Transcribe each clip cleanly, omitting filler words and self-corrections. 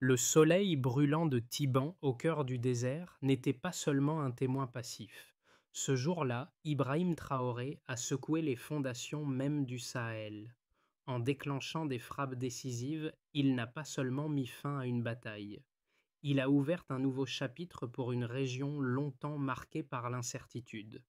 Le soleil brûlant de Tiban au cœur du désert n'était pas seulement un témoin passif. Ce jour-là, Ibrahim Traoré a secoué les fondations même du Sahel. En déclenchant des frappes décisives, il n'a pas seulement mis fin à une bataille. Il a ouvert un nouveau chapitre pour une région longtemps marquée par l'incertitude.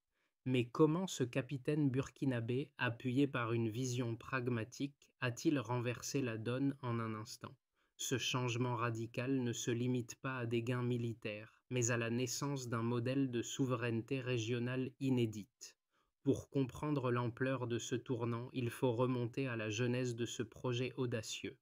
Mais comment ce capitaine burkinabé, appuyé par une vision pragmatique, a-t-il renversé la donne en un instant? Ce changement radical ne se limite pas à des gains militaires, mais à la naissance d'un modèle de souveraineté régionale inédite. Pour comprendre l'ampleur de ce tournant, il faut remonter à la genèse de ce projet audacieux.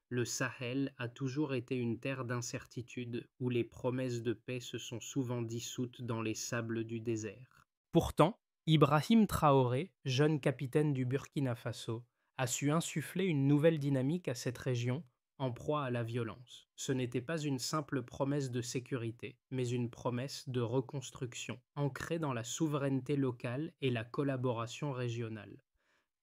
Le Sahel a toujours été une terre d'incertitude où les promesses de paix se sont souvent dissoutes dans les sables du désert. Pourtant, Ibrahim Traoré, jeune capitaine du Burkina Faso, a su insuffler une nouvelle dynamique à cette région en proie à la violence. Ce n'était pas une simple promesse de sécurité, mais une promesse de reconstruction, ancrée dans la souveraineté locale et la collaboration régionale.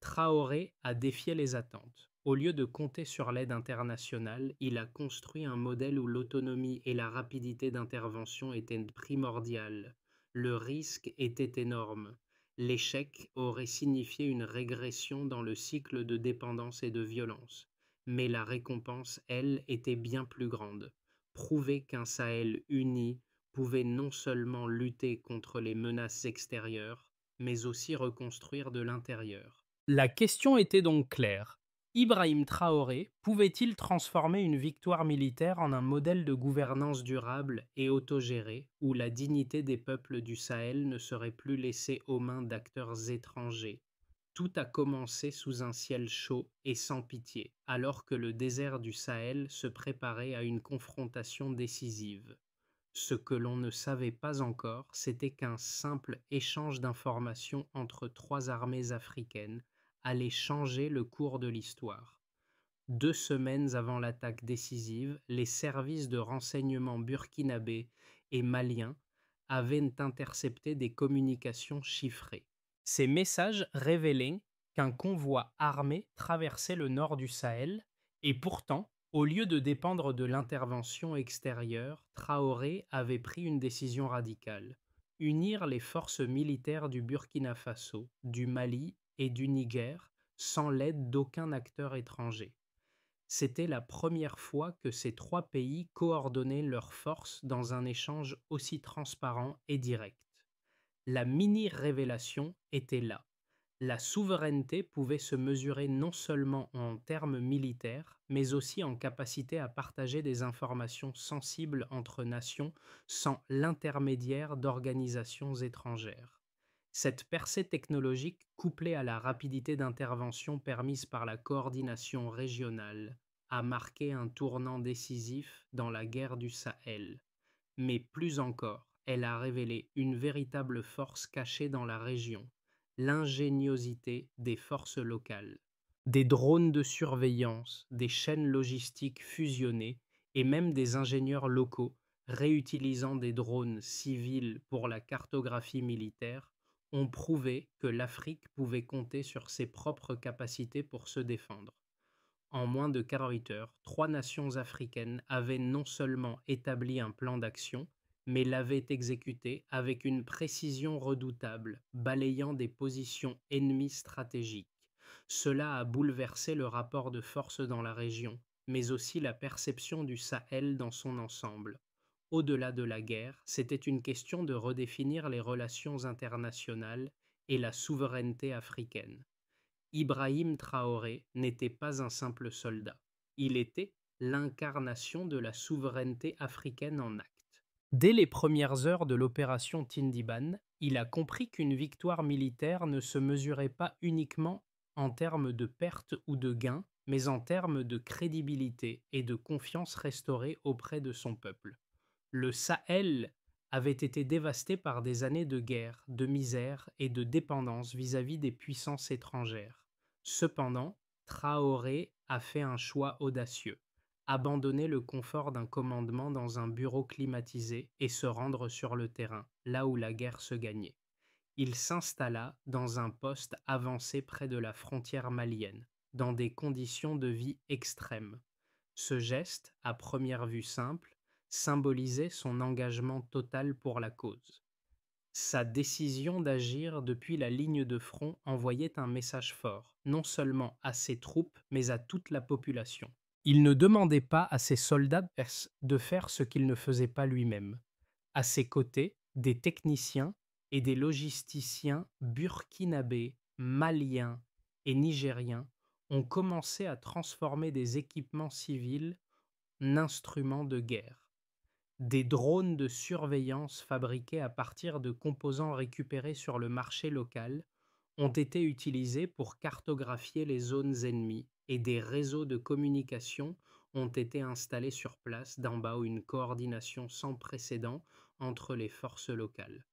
Traoré a défié les attentes. Au lieu de compter sur l'aide internationale, il a construit un modèle où l'autonomie et la rapidité d'intervention étaient primordiales. Le risque était énorme. L'échec aurait signifié une régression dans le cycle de dépendance et de violence. Mais la récompense, elle, était bien plus grande. Prouver qu'un Sahel uni pouvait non seulement lutter contre les menaces extérieures, mais aussi reconstruire de l'intérieur. La question était donc claire. Ibrahim Traoré pouvait-il transformer une victoire militaire en un modèle de gouvernance durable et autogérée où la dignité des peuples du Sahel ne serait plus laissée aux mains d'acteurs étrangers? Tout a commencé sous un ciel chaud et sans pitié, alors que le désert du Sahel se préparait à une confrontation décisive. Ce que l'on ne savait pas encore, c'était qu'un simple échange d'informations entre trois armées africaines allait changer le cours de l'histoire. 2 semaines avant l'attaque décisive, les services de renseignement burkinabés et maliens avaient intercepté des communications chiffrées. Ces messages révélaient qu'un convoi armé traversait le nord du Sahel, et pourtant, au lieu de dépendre de l'intervention extérieure, Traoré avait pris une décision radicale: unir les forces militaires du Burkina Faso, du Mali et du Niger sans l'aide d'aucun acteur étranger. C'était la première fois que ces trois pays coordonnaient leurs forces dans un échange aussi transparent et direct. La mini-révélation était là. La souveraineté pouvait se mesurer non seulement en termes militaires, mais aussi en capacité à partager des informations sensibles entre nations sans l'intermédiaire d'organisations étrangères. Cette percée technologique, couplée à la rapidité d'intervention permise par la coordination régionale, a marqué un tournant décisif dans la guerre du Sahel. Mais plus encore, elle a révélé une véritable force cachée dans la région: l'ingéniosité des forces locales. Des drones de surveillance, des chaînes logistiques fusionnées et même des ingénieurs locaux réutilisant des drones civils pour la cartographie militaire ont prouvé que l'Afrique pouvait compter sur ses propres capacités pour se défendre. En moins de 48 heures, trois nations africaines avaient non seulement établi un plan d'action, mais l'avaient exécuté avec une précision redoutable, balayant des positions ennemies stratégiques. Cela a bouleversé le rapport de force dans la région, mais aussi la perception du Sahel dans son ensemble. Au-delà de la guerre, c'était une question de redéfinir les relations internationales et la souveraineté africaine. Ibrahim Traoré n'était pas un simple soldat. Il était l'incarnation de la souveraineté africaine en acte. Dès les premières heures de l'opération Tindiban, il a compris qu'une victoire militaire ne se mesurait pas uniquement en termes de pertes ou de gains, mais en termes de crédibilité et de confiance restaurée auprès de son peuple. Le Sahel avait été dévasté par des années de guerre, de misère et de dépendance vis-à-vis des puissances étrangères. Cependant, Traoré a fait un choix audacieux: abandonner le confort d'un commandement dans un bureau climatisé et se rendre sur le terrain, là où la guerre se gagnait. Il s'installa dans un poste avancé près de la frontière malienne, dans des conditions de vie extrêmes. Ce geste, à première vue simple, symbolisait son engagement total pour la cause. Sa décision d'agir depuis la ligne de front envoyait un message fort, non seulement à ses troupes, mais à toute la population. Il ne demandait pas à ses soldats de faire ce qu'il ne faisait pas lui-même. À ses côtés, des techniciens et des logisticiens burkinabés, maliens et nigériens ont commencé à transformer des équipements civils en instruments de guerre. Des drones de surveillance fabriqués à partir de composants récupérés sur le marché local ont été utilisés pour cartographier les zones ennemies et des réseaux de communication ont été installés sur place d'en une coordination sans précédent entre les forces locales.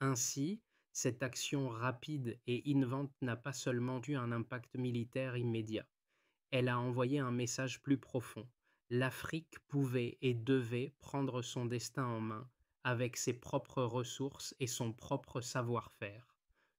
Ainsi, cette action rapide et innovante n'a pas seulement eu un impact militaire immédiat, elle a envoyé un message plus profond. L'Afrique pouvait et devait prendre son destin en main, avec ses propres ressources et son propre savoir-faire.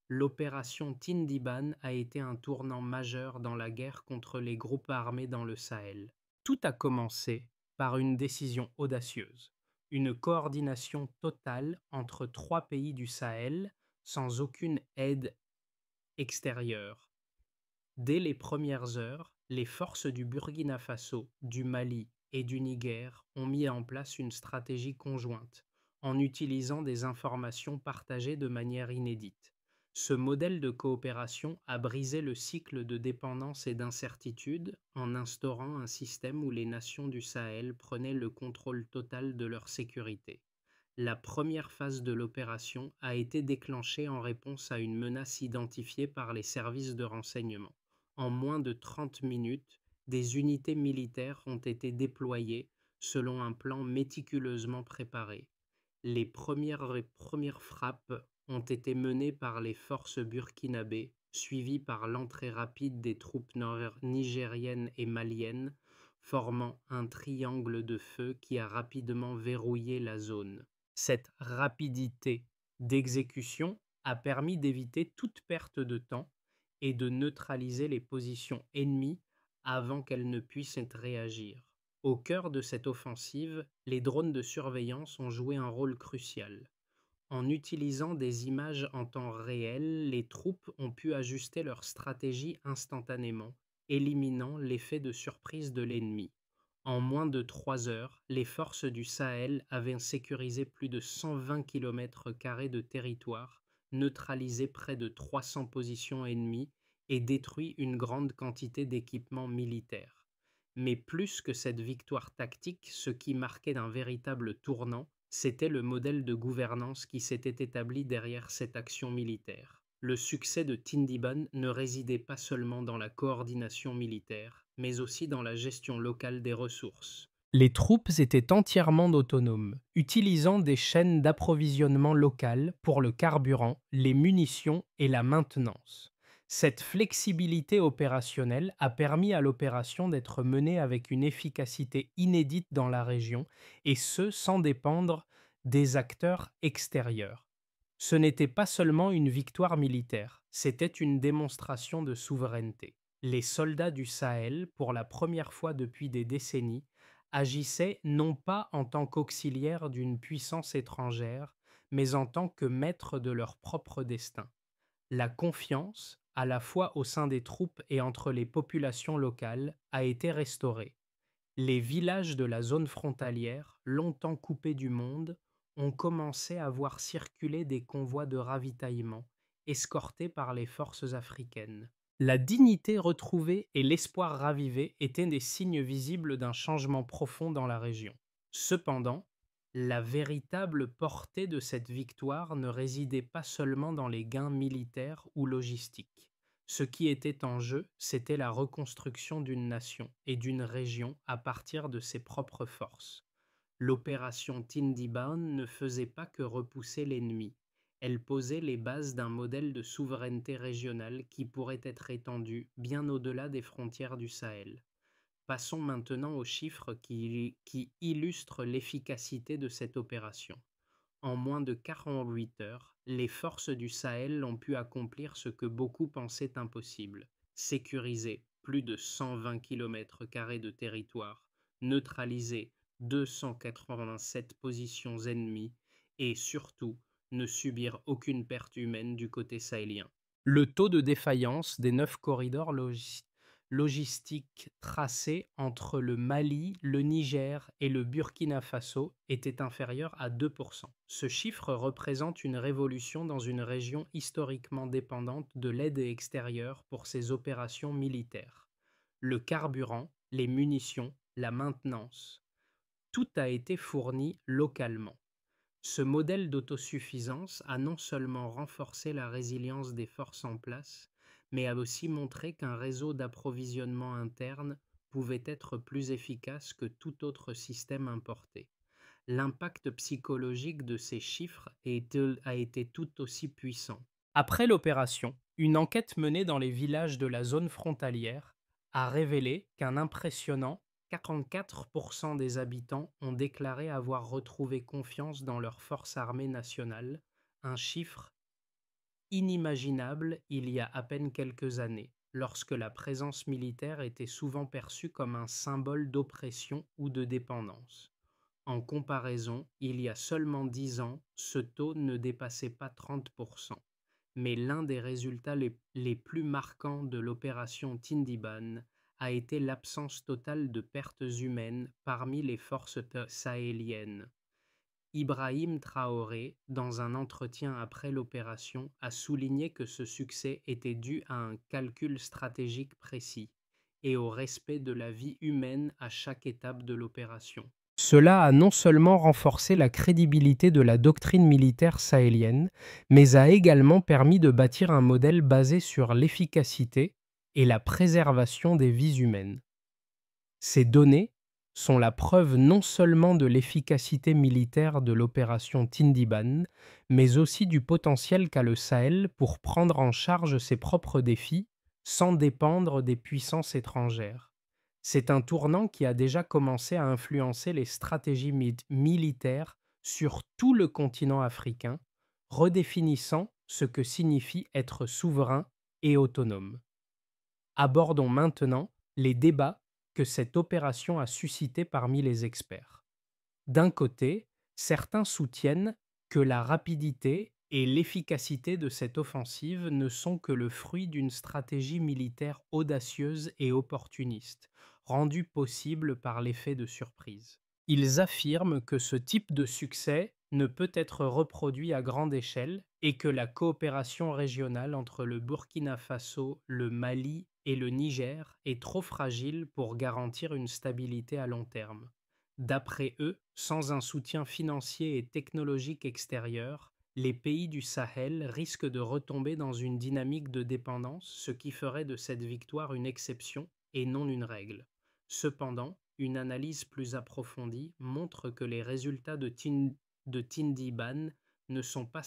L'opération Tindiban a été un tournant majeur dans la guerre contre les groupes armés dans le Sahel. Tout a commencé par une décision audacieuse, une coordination totale entre 3 pays du Sahel, sans aucune aide extérieure. Dès les premières heures, les forces du Burkina Faso, du Mali et du Niger ont mis en place une stratégie conjointe, en utilisant des informations partagées de manière inédite. Ce modèle de coopération a brisé le cycle de dépendance et d'incertitude en instaurant un système où les nations du Sahel prenaient le contrôle total de leur sécurité. La première phase de l'opération a été déclenchée en réponse à une menace identifiée par les services de renseignement. En moins de 30 minutes, des unités militaires ont été déployées selon un plan méticuleusement préparé. Les premières frappes ont été menées par les forces burkinabées, suivies par l'entrée rapide des troupes nigériennes et maliennes, formant un triangle de feu qui a rapidement verrouillé la zone. Cette rapidité d'exécution a permis d'éviter toute perte de temps et de neutraliser les positions ennemies avant qu'elles ne puissent réagir. Au cœur de cette offensive, les drones de surveillance ont joué un rôle crucial. En utilisant des images en temps réel, les troupes ont pu ajuster leur stratégie instantanément, éliminant l'effet de surprise de l'ennemi. En moins de 3 heures, les forces du Sahel avaient sécurisé plus de 120 km² de territoire, neutralisé près de 300 positions ennemies et détruit une grande quantité d'équipements militaires. Mais plus que cette victoire tactique, ce qui marquait un véritable tournant, c'était le modèle de gouvernance qui s'était établi derrière cette action militaire. Le succès de Tindiban ne résidait pas seulement dans la coordination militaire, mais aussi dans la gestion locale des ressources. Les troupes étaient entièrement autonomes, utilisant des chaînes d'approvisionnement locales pour le carburant, les munitions et la maintenance. Cette flexibilité opérationnelle a permis à l'opération d'être menée avec une efficacité inédite dans la région, et ce sans dépendre des acteurs extérieurs. Ce n'était pas seulement une victoire militaire, c'était une démonstration de souveraineté. Les soldats du Sahel, pour la première fois depuis des décennies, agissaient non pas en tant qu'auxiliaires d'une puissance étrangère, mais en tant que maîtres de leur propre destin. La confiance, à la fois au sein des troupes et entre les populations locales, a été restaurée. Les villages de la zone frontalière, longtemps coupés du monde, ont commencé à voir circuler des convois de ravitaillement, escortés par les forces africaines. La dignité retrouvée et l'espoir ravivé étaient des signes visibles d'un changement profond dans la région. Cependant, la véritable portée de cette victoire ne résidait pas seulement dans les gains militaires ou logistiques. Ce qui était en jeu, c'était la reconstruction d'une nation et d'une région à partir de ses propres forces. L'opération Tindiban ne faisait pas que repousser l'ennemi, elle posait les bases d'un modèle de souveraineté régionale qui pourrait être étendu bien au-delà des frontières du Sahel. Passons maintenant aux chiffres qui illustrent l'efficacité de cette opération. En moins de 48 heures, les forces du Sahel ont pu accomplir ce que beaucoup pensaient impossible, sécuriser plus de 120 km² de territoire, neutraliser 287 positions ennemies et surtout ne subir aucune perte humaine du côté sahélien. Le taux de défaillance des 9 corridors logistiques tracés entre le Mali, le Niger et le Burkina Faso était inférieur à 2%. Ce chiffre représente une révolution dans une région historiquement dépendante de l'aide extérieure pour ses opérations militaires. Le carburant, les munitions, la maintenance, tout a été fourni localement. Ce modèle d'autosuffisance a non seulement renforcé la résilience des forces en place, mais a aussi montré qu'un réseau d'approvisionnement interne pouvait être plus efficace que tout autre système importé. L'impact psychologique de ces chiffres a été tout aussi puissant. Après l'opération, une enquête menée dans les villages de la zone frontalière a révélé qu'un impressionnant 44% des habitants ont déclaré avoir retrouvé confiance dans leurs forces armées nationales, un chiffre inimaginable il y a à peine quelques années, lorsque la présence militaire était souvent perçue comme un symbole d'oppression ou de dépendance. En comparaison, il y a seulement 10 ans, ce taux ne dépassait pas 30%. Mais l'un des résultats les plus marquants de l'opération Tindiban a été l'absence totale de pertes humaines parmi les forces sahéliennes. Ibrahim Traoré, dans un entretien après l'opération, a souligné que ce succès était dû à un calcul stratégique précis et au respect de la vie humaine à chaque étape de l'opération. Cela a non seulement renforcé la crédibilité de la doctrine militaire sahélienne, mais a également permis de bâtir un modèle basé sur l'efficacité et la préservation des vies humaines. Ces données sont la preuve non seulement de l'efficacité militaire de l'opération Tindiban, mais aussi du potentiel qu'a le Sahel pour prendre en charge ses propres défis sans dépendre des puissances étrangères. C'est un tournant qui a déjà commencé à influencer les stratégies militaires sur tout le continent africain, redéfinissant ce que signifie être souverain et autonome. Abordons maintenant les débats que cette opération a suscité parmi les experts. D'un côté, certains soutiennent que la rapidité et l'efficacité de cette offensive ne sont que le fruit d'une stratégie militaire audacieuse et opportuniste, rendue possible par l'effet de surprise. Ils affirment que ce type de succès ne peut être reproduit à grande échelle et que la coopération régionale entre le Burkina Faso, le Mali et le Niger est trop fragile pour garantir une stabilité à long terme. D'après eux, sans un soutien financier et technologique extérieur, les pays du Sahel risquent de retomber dans une dynamique de dépendance, ce qui ferait de cette victoire une exception et non une règle. Cependant, une analyse plus approfondie montre que les résultats de Tindiban ne sont pas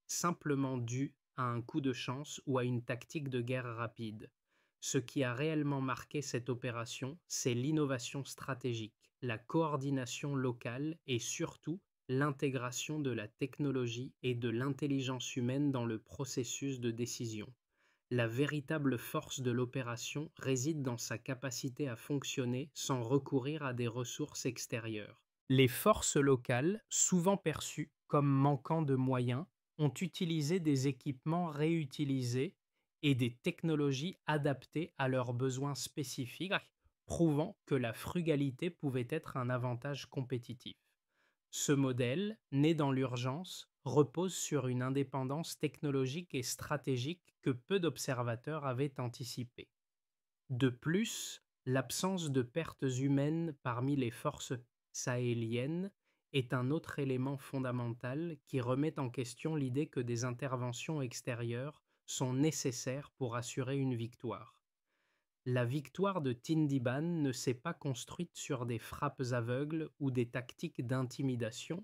simplement dus à un coup de chance ou à une tactique de guerre rapide. Ce qui a réellement marqué cette opération, c'est l'innovation stratégique, la coordination locale et surtout l'intégration de la technologie et de l'intelligence humaine dans le processus de décision. La véritable force de l'opération réside dans sa capacité à fonctionner sans recourir à des ressources extérieures. Les forces locales, souvent perçues comme manquant de moyens, ont utilisé des équipements réutilisés et des technologies adaptées à leurs besoins spécifiques, prouvant que la frugalité pouvait être un avantage compétitif. Ce modèle, né dans l'urgence, repose sur une indépendance technologique et stratégique que peu d'observateurs avaient anticipée. De plus, l'absence de pertes humaines parmi les forces sahéliennes est un autre élément fondamental qui remet en question l'idée que des interventions extérieures sont nécessaires pour assurer une victoire. La victoire de Tindiban ne s'est pas construite sur des frappes aveugles ou des tactiques d'intimidation,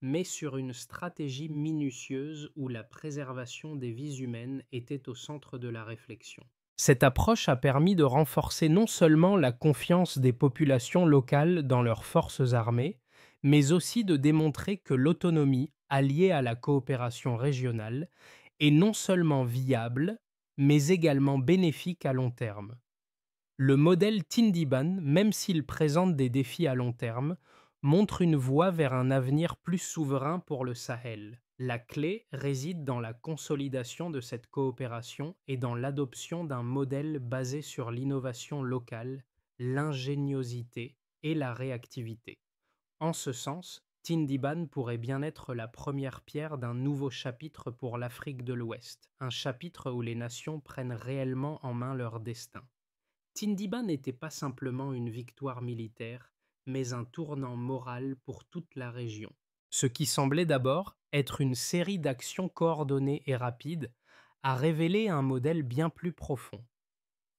mais sur une stratégie minutieuse où la préservation des vies humaines était au centre de la réflexion. Cette approche a permis de renforcer non seulement la confiance des populations locales dans leurs forces armées, mais aussi de démontrer que l'autonomie, alliée à la coopération régionale, est non seulement viable, mais également bénéfique à long terme. Le modèle Tindiban, même s'il présente des défis à long terme, montre une voie vers un avenir plus souverain pour le Sahel. La clé réside dans la consolidation de cette coopération et dans l'adoption d'un modèle basé sur l'innovation locale, l'ingéniosité et la réactivité. En ce sens, Tindiban pourrait bien être la première pierre d'un nouveau chapitre pour l'Afrique de l'Ouest, un chapitre où les nations prennent réellement en main leur destin. Tindiban n'était pas simplement une victoire militaire, mais un tournant moral pour toute la région. Ce qui semblait d'abord être une série d'actions coordonnées et rapides a révélé un modèle bien plus profond.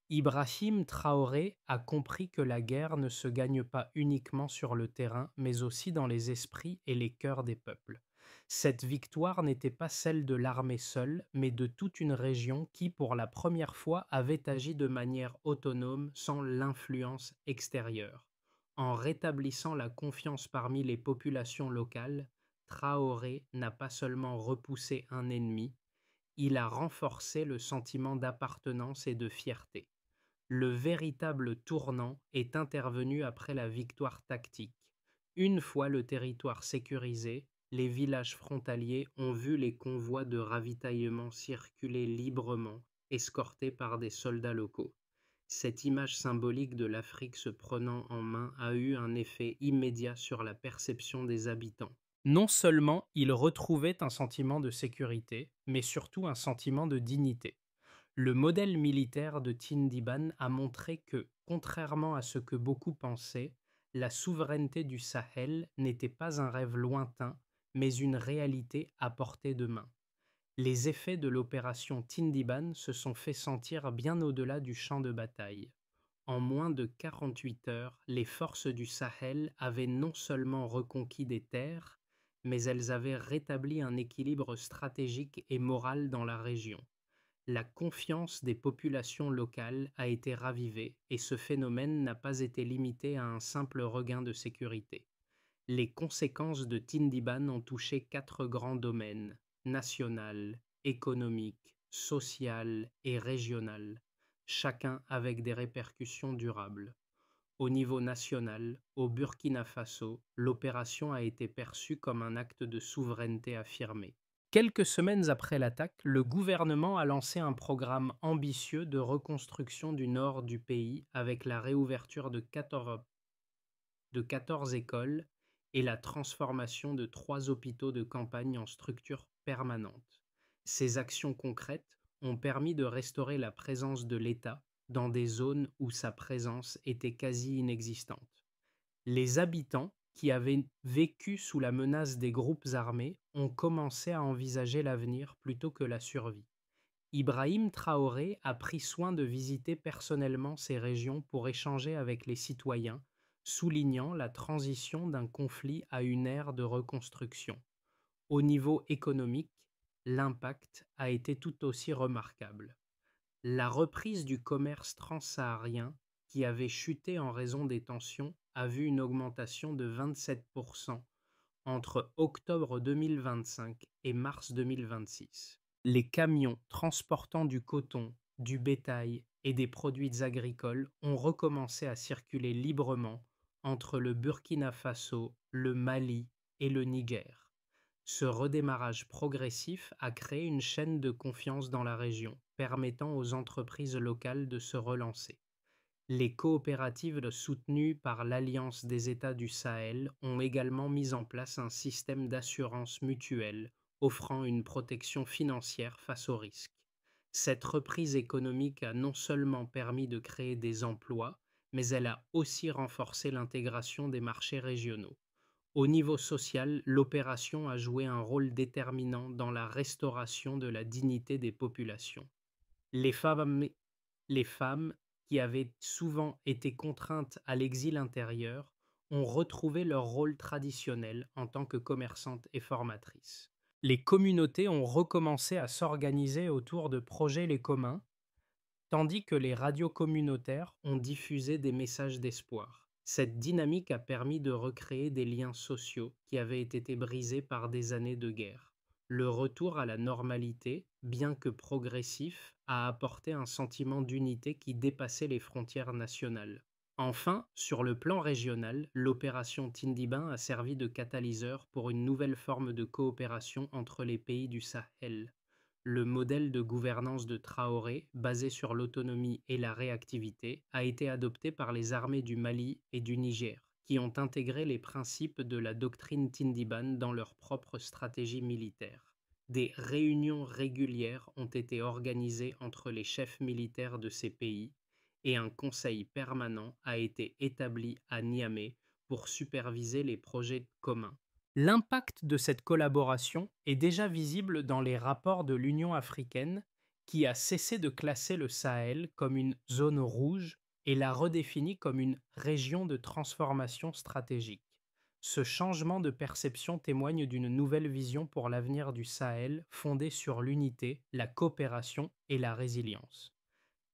Ibrahim Traoré a compris que la guerre ne se gagne pas uniquement sur le terrain, mais aussi dans les esprits et les cœurs des peuples. Cette victoire n'était pas celle de l'armée seule, mais de toute une région qui, pour la première fois, avait agi de manière autonome sans l'influence extérieure. En rétablissant la confiance parmi les populations locales, Traoré n'a pas seulement repoussé un ennemi, il a renforcé le sentiment d'appartenance et de fierté. Le véritable tournant est intervenu après la victoire tactique. Une fois le territoire sécurisé, les villages frontaliers ont vu les convois de ravitaillement circuler librement, escortés par des soldats locaux. Cette image symbolique de l'Afrique se prenant en main a eu un effet immédiat sur la perception des habitants. Non seulement ils retrouvaient un sentiment de sécurité, mais surtout un sentiment de dignité. Le modèle militaire de Tindiban a montré que, contrairement à ce que beaucoup pensaient, la souveraineté du Sahel n'était pas un rêve lointain, mais une réalité à portée de main. Les effets de l'opération Tindiban se sont fait sentir bien au-delà du champ de bataille. En moins de 48 heures, les forces du Sahel avaient non seulement reconquis des terres, mais elles avaient rétabli un équilibre stratégique et moral dans la région. La confiance des populations locales a été ravivée et ce phénomène n'a pas été limité à un simple regain de sécurité. Les conséquences de Tindiban ont touché 4 grands domaines: national, économique, social et régional, chacun avec des répercussions durables. Au niveau national, au Burkina Faso, l'opération a été perçue comme un acte de souveraineté affirmé. Quelques semaines après l'attaque, le gouvernement a lancé un programme ambitieux de reconstruction du nord du pays avec la réouverture de 14 écoles et la transformation de 3 hôpitaux de campagne en structures permanentes. Ces actions concrètes ont permis de restaurer la présence de l'État dans des zones où sa présence était quasi inexistante. Les habitants, qui avaient vécu sous la menace des groupes armés, ont commencé à envisager l'avenir plutôt que la survie. Ibrahim Traoré a pris soin de visiter personnellement ces régions pour échanger avec les citoyens, soulignant la transition d'un conflit à une ère de reconstruction. Au niveau économique, l'impact a été tout aussi remarquable. La reprise du commerce transsaharien, qui avait chuté en raison des tensions, a vu une augmentation de 27% entre octobre 2025 et mars 2026. Les camions transportant du coton, du bétail et des produits agricoles ont recommencé à circuler librement entre le Burkina Faso, le Mali et le Niger. Ce redémarrage progressif a créé une chaîne de confiance dans la région, permettant aux entreprises locales de se relancer. Les coopératives soutenues par l'Alliance des États du Sahel ont également mis en place un système d'assurance mutuelle offrant une protection financière face aux risques. Cette reprise économique a non seulement permis de créer des emplois, mais elle a aussi renforcé l'intégration des marchés régionaux. Au niveau social, l'opération a joué un rôle déterminant dans la restauration de la dignité des populations. Les femmes, les femmes, qui avaient souvent été contraintes à l'exil intérieur, ont retrouvé leur rôle traditionnel en tant que commerçantes et formatrices. Les communautés ont recommencé à s'organiser autour de projets les communs, tandis que les radios communautaires ont diffusé des messages d'espoir. Cette dynamique a permis de recréer des liens sociaux qui avaient été brisés par des années de guerre. Le retour à la normalité, bien que progressif, a apporté un sentiment d'unité qui dépassait les frontières nationales. Enfin, sur le plan régional, l'opération Tindiban a servi de catalyseur pour une nouvelle forme de coopération entre les pays du Sahel. Le modèle de gouvernance de Traoré, basé sur l'autonomie et la réactivité, a été adopté par les armées du Mali et du Niger, qui ont intégré les principes de la doctrine Tindiban dans leur propre stratégie militaire. Des réunions régulières ont été organisées entre les chefs militaires de ces pays et un conseil permanent a été établi à Niamey pour superviser les projets communs. L'impact de cette collaboration est déjà visible dans les rapports de l'Union africaine qui a cessé de classer le Sahel comme une zone rouge et l'a redéfini comme une région de transformation stratégique. Ce changement de perception témoigne d'une nouvelle vision pour l'avenir du Sahel fondée sur l'unité, la coopération et la résilience.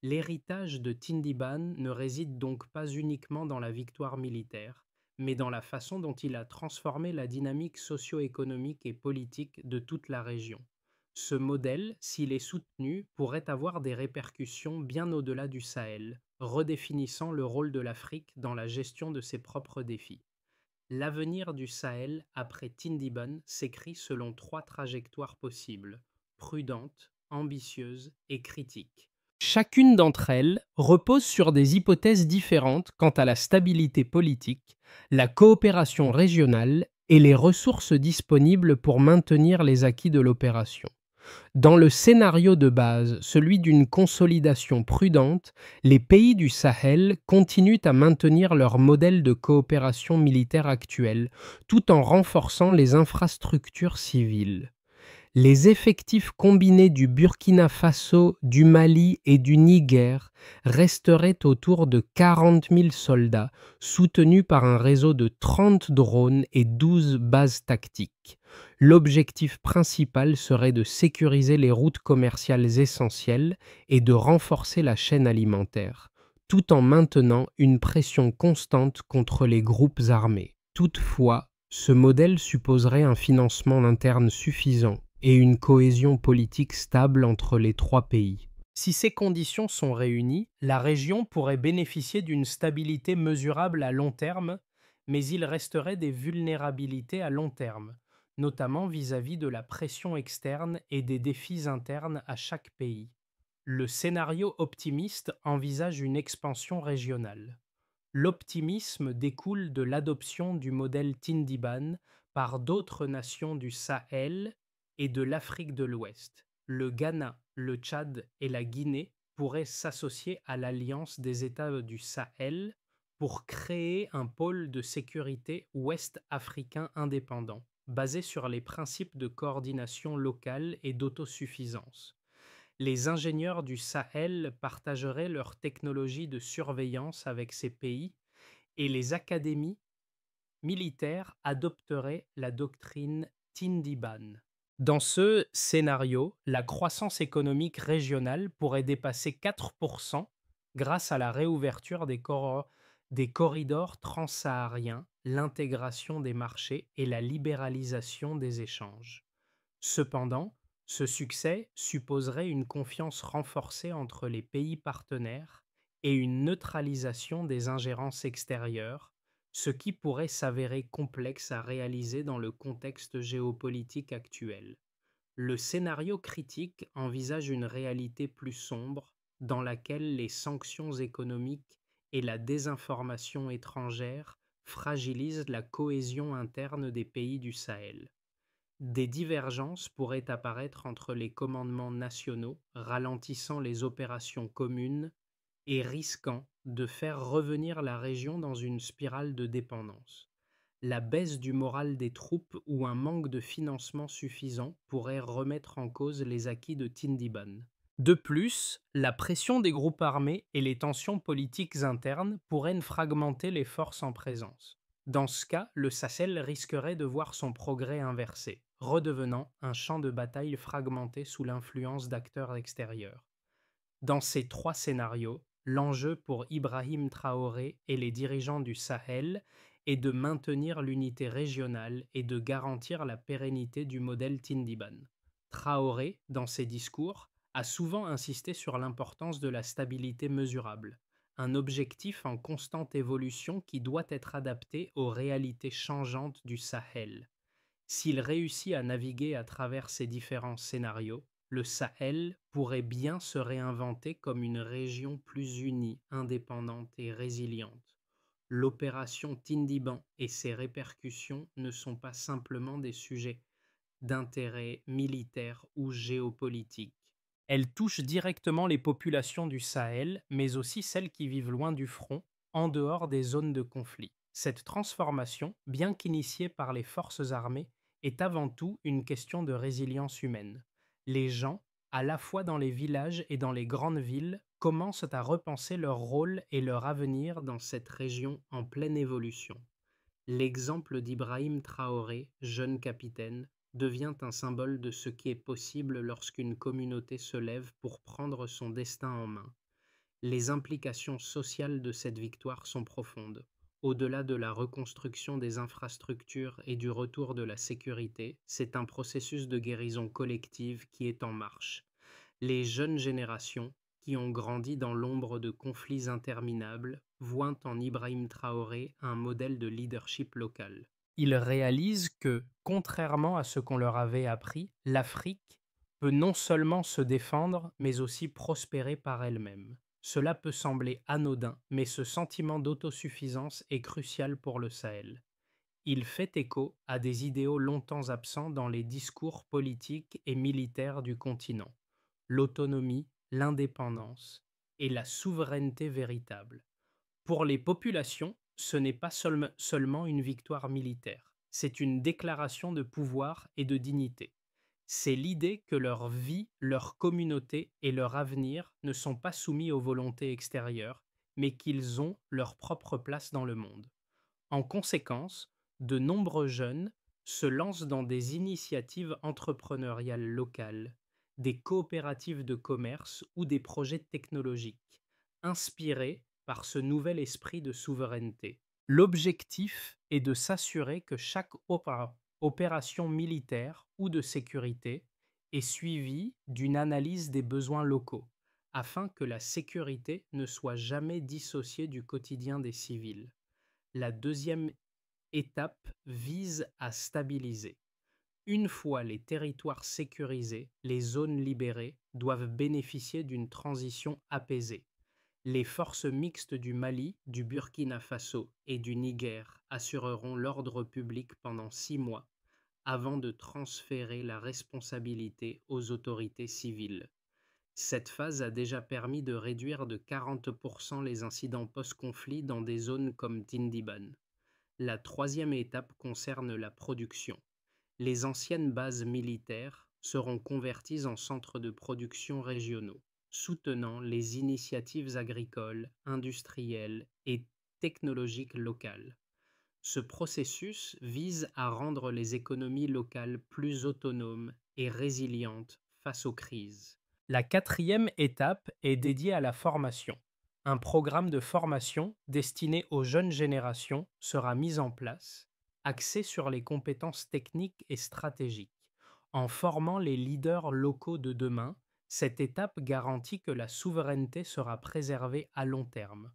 L'héritage de Tindiban ne réside donc pas uniquement dans la victoire militaire, mais dans la façon dont il a transformé la dynamique socio-économique et politique de toute la région. Ce modèle, s'il est soutenu, pourrait avoir des répercussions bien au-delà du Sahel, redéfinissant le rôle de l'Afrique dans la gestion de ses propres défis. L'avenir du Sahel après Tindiban s'écrit selon trois trajectoires possibles: prudente, ambitieuse et critique. Chacune d'entre elles repose sur des hypothèses différentes quant à la stabilité politique, la coopération régionale et les ressources disponibles pour maintenir les acquis de l'opération. Dans le scénario de base, celui d'une consolidation prudente, les pays du Sahel continuent à maintenir leur modèle de coopération militaire actuel, tout en renforçant les infrastructures civiles. Les effectifs combinés du Burkina Faso, du Mali et du Niger resteraient autour de 40 000 soldats, soutenus par un réseau de 30 drones et 12 bases tactiques. L'objectif principal serait de sécuriser les routes commerciales essentielles et de renforcer la chaîne alimentaire, tout en maintenant une pression constante contre les groupes armés. Toutefois, ce modèle supposerait un financement interne suffisant et une cohésion politique stable entre les trois pays. Si ces conditions sont réunies, la région pourrait bénéficier d'une stabilité mesurable à long terme, mais il resterait des vulnérabilités à long terme, notamment vis-à-vis de la pression externe et des défis internes à chaque pays. Le scénario optimiste envisage une expansion régionale. L'optimisme découle de l'adoption du modèle Tindiban par d'autres nations du Sahel et de l'Afrique de l'Ouest. Le Ghana, le Tchad et la Guinée pourraient s'associer à l'Alliance des États du Sahel pour créer un pôle de sécurité ouest-africain indépendant, basé sur les principes de coordination locale et d'autosuffisance. Les ingénieurs du Sahel partageraient leurs technologies de surveillance avec ces pays et les académies militaires adopteraient la doctrine Tindiban. Dans ce scénario, la croissance économique régionale pourrait dépasser 4% grâce à la réouverture des corridors transsahariens, l'intégration des marchés et la libéralisation des échanges. Cependant, ce succès supposerait une confiance renforcée entre les pays partenaires et une neutralisation des ingérences extérieures, ce qui pourrait s'avérer complexe à réaliser dans le contexte géopolitique actuel. Le scénario critique envisage une réalité plus sombre dans laquelle les sanctions économiques et la désinformation étrangère fragilisent la cohésion interne des pays du Sahel. Des divergences pourraient apparaître entre les commandements nationaux, ralentissant les opérations communes et risquant de faire revenir la région dans une spirale de dépendance. La baisse du moral des troupes ou un manque de financement suffisant pourraient remettre en cause les acquis de Tindiban. De plus, la pression des groupes armés et les tensions politiques internes pourraient fragmenter les forces en présence. Dans ce cas, le Sahel risquerait de voir son progrès inversé, redevenant un champ de bataille fragmenté sous l'influence d'acteurs extérieurs. Dans ces trois scénarios, l'enjeu pour Ibrahim Traoré et les dirigeants du Sahel est de maintenir l'unité régionale et de garantir la pérennité du modèle Tindiban. Traoré, dans ses discours, a souvent insisté sur l'importance de la stabilité mesurable, un objectif en constante évolution qui doit être adapté aux réalités changeantes du Sahel. S'il réussit à naviguer à travers ces différents scénarios, le Sahel pourrait bien se réinventer comme une région plus unie, indépendante et résiliente. L'opération Tindiban et ses répercussions ne sont pas simplement des sujets d'intérêt militaire ou géopolitique. Elles touchent directement les populations du Sahel, mais aussi celles qui vivent loin du front, en dehors des zones de conflit. Cette transformation, bien qu'initiée par les forces armées, est avant tout une question de résilience humaine. Les gens, à la fois dans les villages et dans les grandes villes, commencent à repenser leur rôle et leur avenir dans cette région en pleine évolution. L'exemple d'Ibrahim Traoré, jeune capitaine, devient un symbole de ce qui est possible lorsqu'une communauté se lève pour prendre son destin en main. Les implications sociales de cette victoire sont profondes. Au-delà de la reconstruction des infrastructures et du retour de la sécurité, c'est un processus de guérison collective qui est en marche. Les jeunes générations, qui ont grandi dans l'ombre de conflits interminables, voient en Ibrahim Traoré un modèle de leadership local. Ils réalisent que, contrairement à ce qu'on leur avait appris, l'Afrique peut non seulement se défendre, mais aussi prospérer par elle-même. Cela peut sembler anodin, mais ce sentiment d'autosuffisance est crucial pour le Sahel. Il fait écho à des idéaux longtemps absents dans les discours politiques et militaires du continent: l'autonomie, l'indépendance et la souveraineté véritable. Pour les populations, ce n'est pas seulement une victoire militaire, c'est une déclaration de pouvoir et de dignité. C'est l'idée que leur vie, leur communauté et leur avenir ne sont pas soumis aux volontés extérieures, mais qu'ils ont leur propre place dans le monde. En conséquence, de nombreux jeunes se lancent dans des initiatives entrepreneuriales locales, des coopératives de commerce ou des projets technologiques, inspirés par ce nouvel esprit de souveraineté. L'objectif est de s'assurer que chaque opération militaire ou de sécurité est suivie d'une analyse des besoins locaux, afin que la sécurité ne soit jamais dissociée du quotidien des civils. La deuxième étape vise à stabiliser. Une fois les territoires sécurisés, les zones libérées doivent bénéficier d'une transition apaisée. Les forces mixtes du Mali, du Burkina Faso et du Niger assureront l'ordre public pendant 6 mois avant de transférer la responsabilité aux autorités civiles. Cette phase a déjà permis de réduire de 40% les incidents post-conflit dans des zones comme Tindiban. La troisième étape concerne la production. Les anciennes bases militaires seront converties en centres de production régionaux, soutenant les initiatives agricoles, industrielles et technologiques locales. Ce processus vise à rendre les économies locales plus autonomes et résilientes face aux crises. La quatrième étape est dédiée à la formation. Un programme de formation destiné aux jeunes générations sera mis en place, axé sur les compétences techniques et stratégiques. En formant les leaders locaux de demain, cette étape garantit que la souveraineté sera préservée à long terme.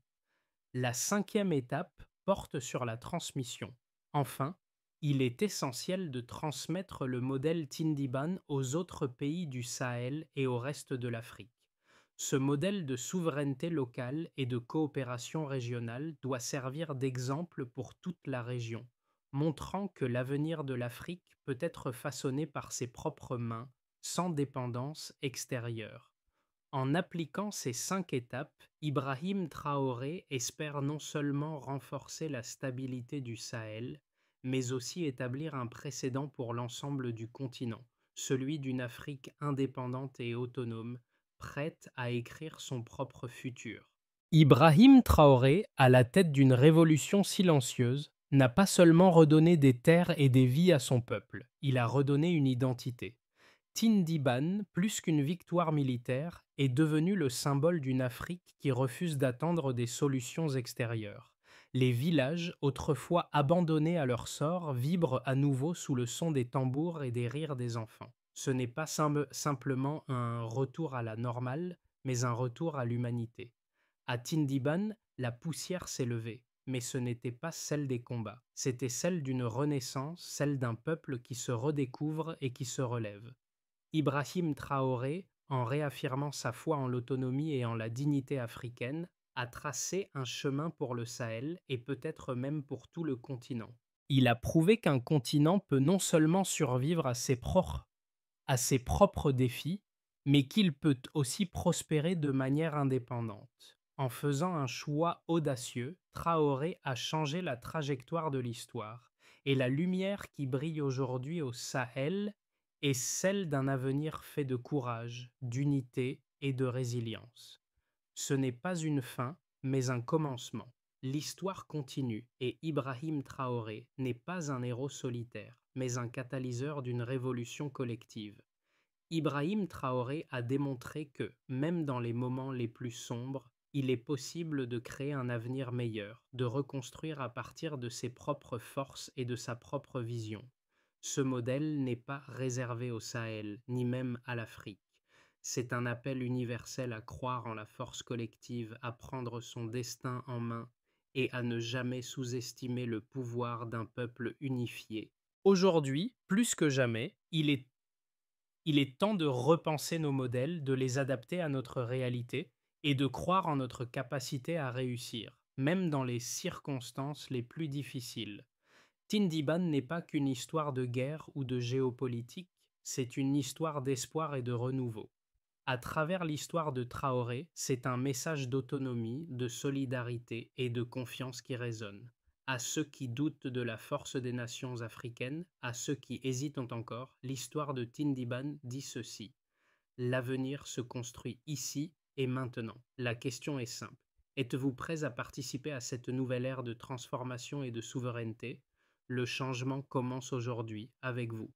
La cinquième étape porte sur la transmission. Enfin, il est essentiel de transmettre le modèle Tindiban aux autres pays du Sahel et au reste de l'Afrique. Ce modèle de souveraineté locale et de coopération régionale doit servir d'exemple pour toute la région, montrant que l'avenir de l'Afrique peut être façonné par ses propres mains, sans dépendance extérieure. En appliquant ces 5 étapes, Ibrahim Traoré espère non seulement renforcer la stabilité du Sahel, mais aussi établir un précédent pour l'ensemble du continent, celui d'une Afrique indépendante et autonome, prête à écrire son propre futur. Ibrahim Traoré, à la tête d'une révolution silencieuse, n'a pas seulement redonné des terres et des vies à son peuple, il a redonné une identité. Tindiban, plus qu'une victoire militaire, est devenu le symbole d'une Afrique qui refuse d'attendre des solutions extérieures. Les villages, autrefois abandonnés à leur sort, vibrent à nouveau sous le son des tambours et des rires des enfants. Ce n'est pas simplement un retour à la normale, mais un retour à l'humanité. À Tindiban, la poussière s'est levée, mais ce n'était pas celle des combats, c'était celle d'une renaissance, celle d'un peuple qui se redécouvre et qui se relève. Ibrahim Traoré, en réaffirmant sa foi en l'autonomie et en la dignité africaine, a tracé un chemin pour le Sahel et peut-être même pour tout le continent. Il a prouvé qu'un continent peut non seulement survivre à ses propres défis, mais qu'il peut aussi prospérer de manière indépendante. En faisant un choix audacieux, Traoré a changé la trajectoire de l'histoire, et la lumière qui brille aujourd'hui au Sahel est celle d'un avenir fait de courage, d'unité et de résilience. Ce n'est pas une fin, mais un commencement. L'histoire continue et Ibrahim Traoré n'est pas un héros solitaire, mais un catalyseur d'une révolution collective. Ibrahim Traoré a démontré que, même dans les moments les plus sombres, il est possible de créer un avenir meilleur, de reconstruire à partir de ses propres forces et de sa propre vision. Ce modèle n'est pas réservé au Sahel, ni même à l'Afrique. C'est un appel universel à croire en la force collective, à prendre son destin en main et à ne jamais sous-estimer le pouvoir d'un peuple unifié. Aujourd'hui, plus que jamais, il est temps de repenser nos modèles, de les adapter à notre réalité et de croire en notre capacité à réussir, même dans les circonstances les plus difficiles. Tindiban n'est pas qu'une histoire de guerre ou de géopolitique, c'est une histoire d'espoir et de renouveau. À travers l'histoire de Traoré, c'est un message d'autonomie, de solidarité et de confiance qui résonne. À ceux qui doutent de la force des nations africaines, à ceux qui hésitent encore, l'histoire de Tindiban dit ceci: l'avenir se construit ici et maintenant. La question est simple. Êtes-vous prêts à participer à cette nouvelle ère de transformation et de souveraineté? Le changement commence aujourd'hui avec vous.